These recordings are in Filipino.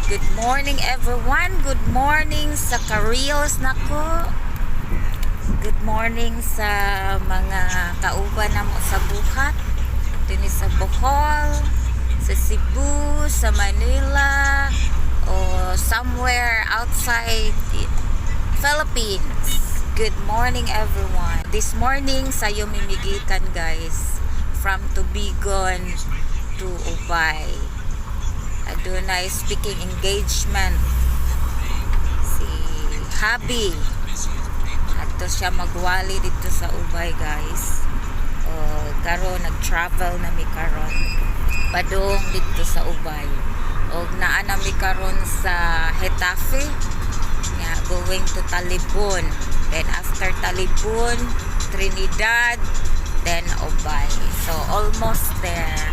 Good morning everyone. Good morning sa Karios nako. Good morning sa mga kauban na mo sa buhat. Dini sa Bohol, sa Cebu, sa Manila, o somewhere outside Philippines. Good morning everyone. This morning sayo mimigikan guys from Tubigon to Ubay. Adunay speaking engagement si Habi adto siya magwali dito sa Ubay guys. Karon nag-travel na mi karon padung dito sa Ubay og naa na mi karon sa Hetafe nga going to Talibon, then after Talibon Trinidad, then Ubay, so almost there.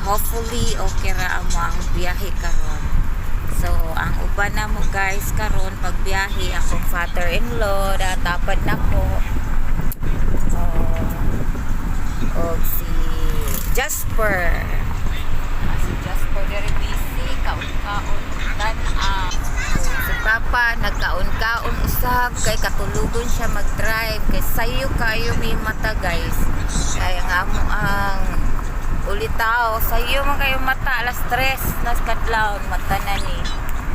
Hopefully okay ra ang biyahe karon. So ang uban na mo guys karon pagbiyahe akong father-in-law datapad nako og si Jasper very busy kaon-kaon dan si Papa nagkaon-kaon usab kay katulugon siya mag-drive kay sayo kayo may mata guys kaya nga mo ang ulitaw sayo man kayo mata alas 3 nas kadlaw mata na ni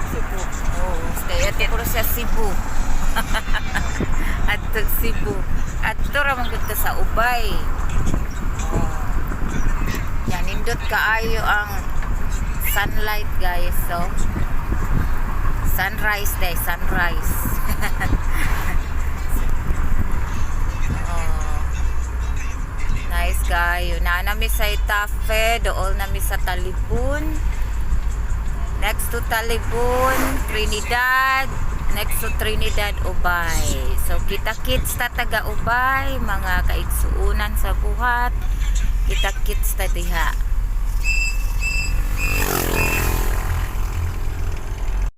Cebu. Kaya ti ko siya Cebu. Adto Cebu. Adto ra man gud ka sa Ubay. Yan nindot kaayo ang sunlight guys. So sunrise day, sunrise. Nice kayo. Naanami sa Hetafe, dool nami sa Talibon. Next to Talibon, Trinidad. Next to Trinidad, Ubay. So kita-kits ta taga Ubay, mga kaigsuunan sa buhat. Kita-kits ta diha.